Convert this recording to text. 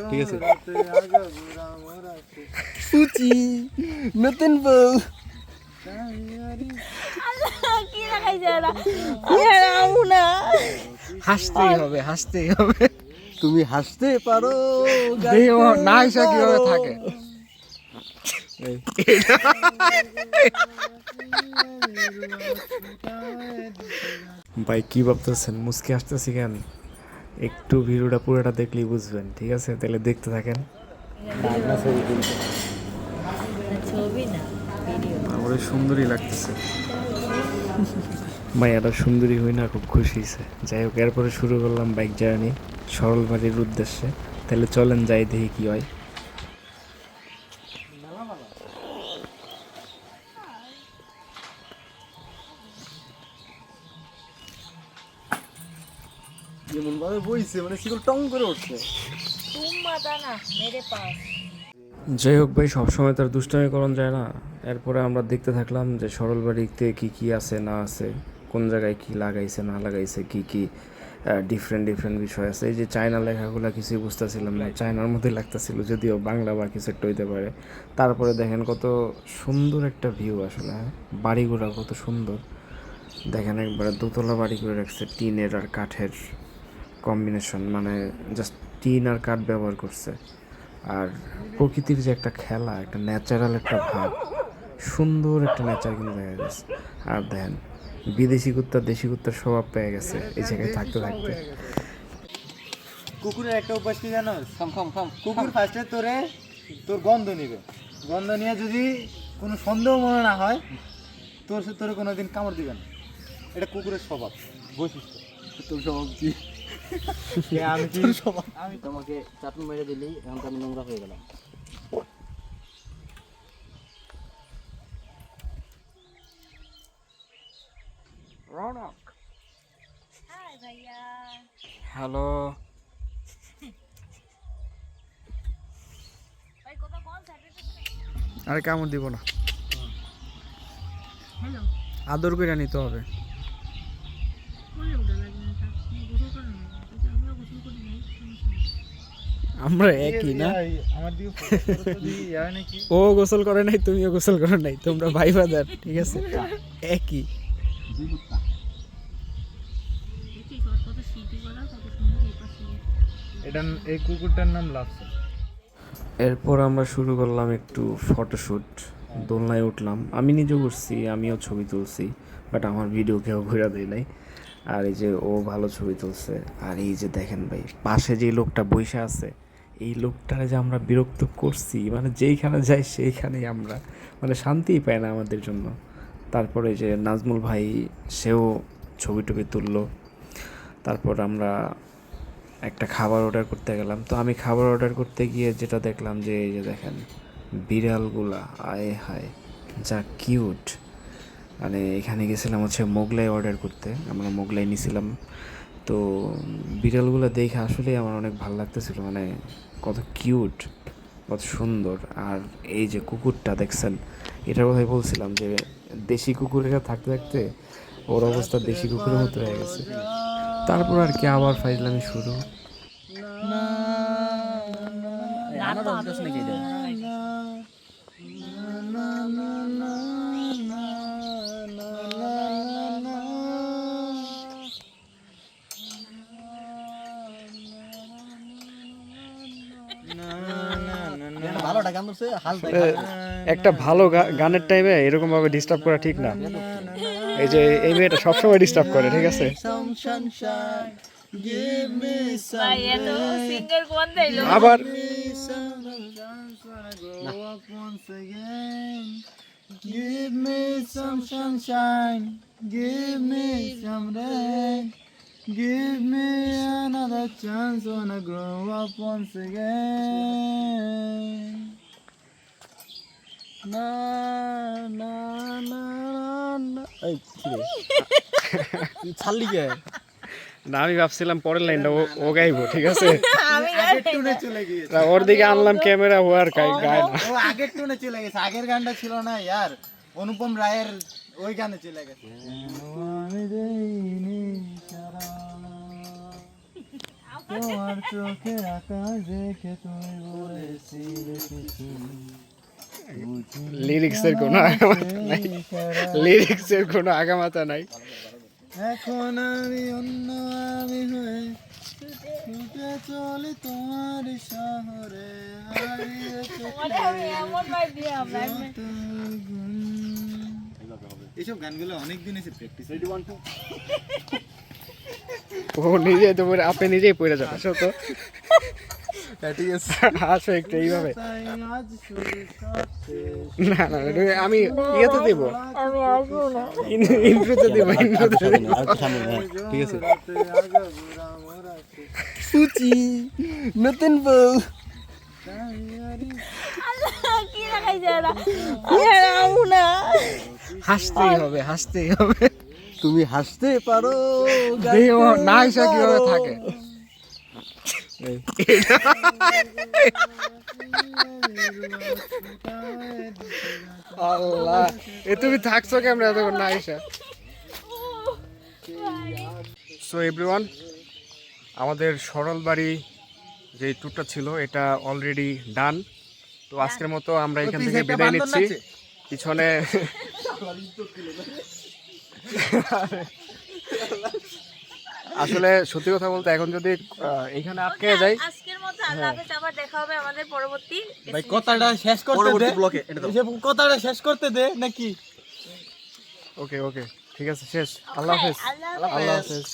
ঠিক আছে সুচি নতুন বউ কি লাগাইছে এটা আমু না হাসতেই হবে তুমি হাসতে পারো না হিসা কিভাবে থাকে ভাই কি ভাবতেছেন মুসকে আসতেছি কেন একটু ভিডিওটা পুরোটা দেখলেই বুঝবেন ঠিক আছে তাহলে দেখতে থাকেন ছবি না ভিডিও আমার সুন্দরই লাগতেছে মাইয়াটা সুন্দরী হই না খুব খুশি হয়েছে যাই হোক এরপরে শুরু করলাম বাইক জার্নি সরলবাড়ির উদ্দেশ্যে তাহলে চলেন যাই দেখি কি হয় যেমন ভাবে বইছে মানে শিকল টং করে উঠছে তুম মাতা না মেরে পাস যাই হোক ভাই সবসময় তার দুষ্টামি করণ যায় না এরপরে আমরা দেখতে থাকলাম যে সরলবাড়িতে কি কি আছে না আছে কোন জায়গায় কি লাগাইছে না লাগাইছে কি কি ডিফারেন্ট বিষয় আছে এই যে চায়না লেখাগুলো কিছুই বুঝতেছিলাম না চায়নার মধ্যে লাগতেছিল যদিও বাংলা বা কিছু একটা হইতে পারে তারপরে দেখেন কত সুন্দর একটা ভিউ আসলে হ্যাঁ বাড়িগুলো কত সুন্দর দেখেন একবারে দোতলা বাড়ি করে রাখছে টিনের আর কাঠের কম্বিনেশন মানে জাস্ট টিন আর কাঠ ব্যবহার করছে আর প্রকৃতির যে একটা খেলা একটা ন্যাচারাল একটা ভাব সুন্দর একটা নেচার কিন্তু দেখা গেছে আর দেখেন বিদেশি কুত্তা দেশি কুত্তার স্বভাব পেয়ে গেছে এই জায়গায় থাকতে থাকতে কুকুরের একটা অভ্যাস কি জানো কুকুর ফার্স্টে তোর গন্ধ নিবে গন্ধ নিয়ে যদি কোনো সন্দেহ মনে না হয় তোর কোনোদিন কামড় দিবে না এটা কুকুরের স্বভাব বৈশিষ্ট্য তোর স্বভাব কি আমি তোমাকে চাটনি মেরে দিলেই এখন তো আমি নোংরা হয়ে গেলাম হাই ভাইয়া হ্যালো ভাই কত কোন সাইডে আরে কামড় দিব না হ্যালো আদর করে নিতে হবে কোলে উঠা লাগে না গোসল করে না আমরা গোসল করি নাই আমরা একই না আমার দিকে নাকি ও গোসল করে নাই তুমিও গোসল করো নাই তোমরা ভাই বাদার ঠিক আছে একই দেখি কত সিটি করা কত সুন্দর এই পাশে এটা এই কুকুরটার নাম লাভসা এরপর আমরা শুরু করলাম একটু ফটোশ্যুট দোলনায় উঠলাম আমি নিজেও করছি আমিও ছবি তুলছি বাট আমার ভিডিও কেউ ঘুরে দেয় নাই আর এই যে ও ভালো ছবি তুলছে আর এই যে দেখেন ভাই পাশে যে লোকটা বসে আছে এই লোকটারে যে আমরা বিরক্ত করছি মানে যেইখানে যাই সেইখানেই আমরা মানে শান্তিই পায় না আমাদের জন্য তারপরে যে নাজমুল ভাই সেও ছবি টবি তুললো তারপর আমরা একটা খাবার অর্ডার করতে গেলাম তো আমি খাবার অর্ডার করতে গিয়ে যেটা দেখলাম যে এই যে দেখেন বিড়ালগুলা আয় হায় যা কিউট মানে এখানে গেছিলাম হচ্ছে মোগলাই অর্ডার করতে আমরা মোগলাই নিয়েছিলাম তো বিড়ালগুলো দেখে আসলেই আমার অনেক ভালো লাগতেছিল মানে কত কিউট কত সুন্দর আর এই যে কুকুরটা দেখছেন এটার কথাই বলছিলাম যে দেশি কুকুরেরা থাকতে থাকতে ওর অবস্থা দেশি কুকুরের মতো হয়ে গেছে তারপর আর কি আবার ফাইজলামি শুরু ভালোটা গান বলছে একটা ভালো গানের টাইমে এরকম ভাবে ডিস্টার্ব করা ঠিক না এই যে এই মেয়েটা সবসময় ডিস্টার্ব করে ঠিক আছে ভাই এত সিঙ্গার কোন দিলো আবার Give me some sunshine, give me some rain, give me another chance, wanna grow up once again. Na na na na. Hey, ছাড়লি কে? না আমি ভাবছিলাম পরের লাইনটা ও গাইবো ঠিক আছে আমি আগের টুনে চলে গিয়েছে। ওর দিকে আনলাম ক্যামেরা ও আর গায় না ও আগের টুনে চলে গেছে। আগের গানটা ছিল না यार অনুপম রায়ের ওই গানে চলে গেছে। আমি দেইনি সারা তোমার চোখে আকাশ দেখে তুমি বলেছিলে কিছু লিরিক্সের কোনো আগামাতা নাই, লিরিক্সের কোনো আগামাতা নাই। এখন আমি অন্য আমি হয়ে ছুটে চলে তোমার শহরে হারিয়ে এইসব গানগুলো অনেক দিন এসে প্র্যাকটিস ও নিজে তো পরে আপনি নিজেই পড়ে যান। আসো তো, ঠিক আছে, আসো একটু এইভাবে। আজ শুধু সব শেষ। না না আমি ইয়েতে দিব, আমি আসবো না। ইন্ট্রোতে দিব, ইন্ট্রোতে দিব। ঠিক আছে আগাগোড়া মোরাতে সুচি নতুন বউ। কি লাগাইছে এরা? আমি না। হাসতেই হবে, হাসতেই হবে। তুমি হাসতে পারো দেখো না হিসা কিভাবে থাকে। আল্লাহ, এ তুমি থাকছো কেমন এতক্ষণ না হিসা? সো এভরিওয়ান, আমাদের সরল বাড়ি যে ট্যুরটা ছিল এটা অলরেডি ডান। তো আজকের মতো আমরা এখান থেকে বিদায় নিচ্ছি। পিছনে আসলে সত্যি কথা বলতে এখন যদি এখানে আটকে যাই, আজকের মতো আল্লাহ হাফেজ, আবার দেখা হবে আমাদের পরবর্তী ভাই কথাটা শেষ করতে দে ব্লকে কথাটা শেষ করতে দে নাকি ওকে ওকে ঠিক আছে, শেষ। আল্লাহ হাফেজ, আল্লাহ হাফেজ। আল্লাহ হাফেজ।